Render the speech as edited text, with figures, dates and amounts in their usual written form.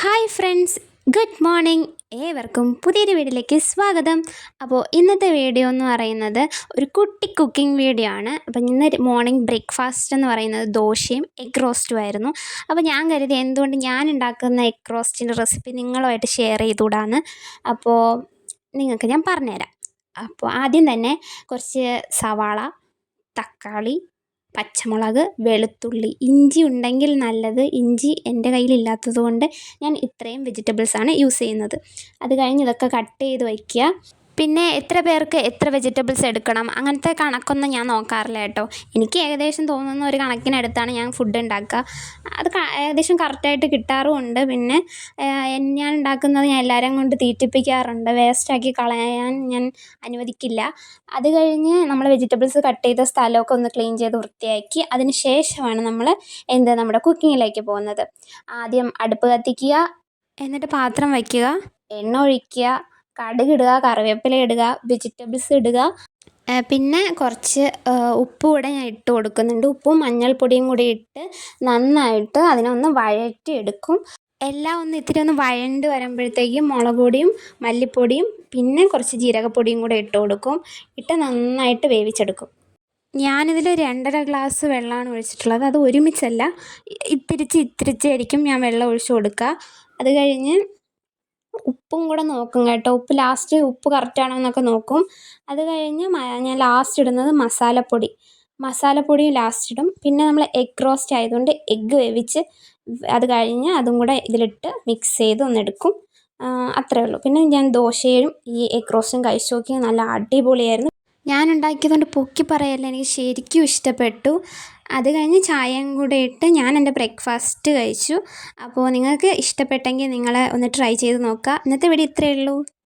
Hi friends, good morning. ഏവർക്കും പുതിയൊരു വീഡിയോയിലേക്ക് സ്വാഗതം. അപ്പോൾ ഇന്നത്തെ വീഡിയോ എന്ന് പറയുന്നത് ഒരു കുട്ടി കുക്കിംഗ് വീഡിയോ ആണ്. അപ്പോൾ ഇന്ന് മോർണിംഗ് ബ്രേക്ക്ഫാസ്റ്റ് എന്ന് പറയുന്നത് ദോശയും എഗ് റോസ്റ്റും ആയിരുന്നു. അപ്പോൾ ഞാൻ കരുതി എന്തുകൊണ്ട് ഞാൻ ഉണ്ടാക്കുന്ന എഗ് റോസ്റ്റിൻ്റെ റെസിപ്പി നിങ്ങളുമായിട്ട് ഷെയർ ചെയ്തുകൂടാന്ന്. അപ്പോൾ നിങ്ങൾക്ക് ഞാൻ പറഞ്ഞുതരാം. അപ്പോൾ ആദ്യം തന്നെ കുറച്ച് സവാള, തക്കാളി, പച്ചമുളക്, വെളുത്തുള്ളി, ഇഞ്ചി ഉണ്ടെങ്കിൽ നല്ലത്. ഇഞ്ചി എൻ്റെ കയ്യിലില്ലാത്തത് കൊണ്ട് ഞാൻ ഇത്രയും വെജിറ്റബിൾസാണ് യൂസ് ചെയ്യുന്നത്. അത് കഴിഞ്ഞ് ഇതൊക്കെ കട്ട് ചെയ്ത് വയ്ക്കുക. പിന്നെ എത്ര പേർക്ക് എത്ര വെജിറ്റബിൾസ് എടുക്കണം അങ്ങനത്തെ കണക്കൊന്നും ഞാൻ നോക്കാറില്ല കേട്ടോ. എനിക്ക് ഏകദേശം തോന്നുന്ന ഒരു കണക്കിനെടുത്താണ് ഞാൻ ഫുഡ് ഉണ്ടാക്കുക. അത് ഏകദേശം കറക്റ്റായിട്ട് കിട്ടാറുമുണ്ട്. പിന്നെ ഞാൻ ഉണ്ടാക്കുന്നത് ഞാൻ എല്ലാവരെയും കൊണ്ട് തീറ്റിപ്പിക്കാറുണ്ട്. വേസ്റ്റാക്കി കളയാൻ ഞാൻ അനുവദിക്കില്ല. അത് കഴിഞ്ഞ് നമ്മൾ വെജിറ്റബിൾസ് കട്ട് ചെയ്ത സ്ഥലമൊക്കെ ഒന്ന് ക്ലീൻ ചെയ്ത് വൃത്തിയാക്കി അതിന് ശേഷമാണ് നമ്മൾ നമ്മുടെ കുക്കിങ്ങിലേക്ക് പോകുന്നത്. ആദ്യം അടുപ്പ് കത്തിക്കുക, എന്നിട്ട് പാത്രം വയ്ക്കുക, എണ്ണ ഒഴിക്കുക, കടുകിടുക, കറിവേപ്പില ഇടുക, വെജിറ്റബിൾസ് ഇടുക. പിന്നെ കുറച്ച് ഉപ്പ് കൂടെ ഞാൻ ഇട്ട് കൊടുക്കുന്നുണ്ട്. ഉപ്പും മഞ്ഞൾപ്പൊടിയും കൂടി ഇട്ട് നന്നായിട്ട് അതിനൊന്ന് വഴറ്റി എടുക്കും. എല്ലാം ഇത്തിരി ഒന്ന് വഴണ്ട് വരുമ്പോഴത്തേക്കും മുളക് പൊടിയും മല്ലിപ്പൊടിയും പിന്നെ കുറച്ച് ജീരകപ്പൊടിയും കൂടെ ഇട്ട് കൊടുക്കും. ഇട്ട് നന്നായിട്ട് വേവിച്ചെടുക്കും. ഞാനിതിൽ 2.5 ഗ്ലാസ് വെള്ളമാണ് ഒഴിച്ചിട്ടുള്ളത്. അത് ഒരുമിച്ചല്ല, ഇത്തിരിച്ചായിരിക്കും ഞാൻ വെള്ളം ഒഴിച്ച് കൊടുക്കുക. അത് കഴിഞ്ഞ് ഉപ്പും കൂടെ നോക്കും കേട്ടോ. ഉപ്പ് ലാസ്റ്റ് ഉപ്പ് കറക്റ്റാണോ എന്നൊക്കെ നോക്കും. അത് കഴിഞ്ഞ് ഞാൻ ലാസ്റ്റ് ഇടുന്നത് മസാലപ്പൊടിയും ലാസ്റ്റ് ഇടും. പിന്നെ നമ്മൾ എഗ് റോസ്റ്റ് ആയതുകൊണ്ട് എഗ്ഗ് വേവിച്ച് അത് കഴിഞ്ഞ് അതും കൂടെ ഇതിലിട്ട് മിക്സ് ചെയ്ത് ഒന്നെടുക്കും. അത്രയേ ഉള്ളൂ. പിന്നെ ഞാൻ ദോശയും ഈ എഗ് റോസ്റ്റും കഴിച്ച് നോക്കി, നല്ല അടിപൊളിയായിരുന്നു. ഞാൻ ഉണ്ടാക്കിയതുകൊണ്ട് പൊക്കി പറയല്ല, എനിക്ക് ശരിക്കും ഇഷ്ടപ്പെട്ടു. അത് കഴിഞ്ഞ് ചായയും കൂടെ ഇട്ട് ഞാൻ എൻ്റെ ബ്രേക്ക്ഫാസ്റ്റ് കഴിച്ചു. അപ്പോൾ നിങ്ങൾക്ക് ഇഷ്ടപ്പെട്ടെങ്കിൽ നിങ്ങൾ ഒന്ന് ട്രൈ ചെയ്ത് നോക്കുക. ഇന്നത്തെ വീഡിയോ ഇത്രയേ ഉള്ളൂ.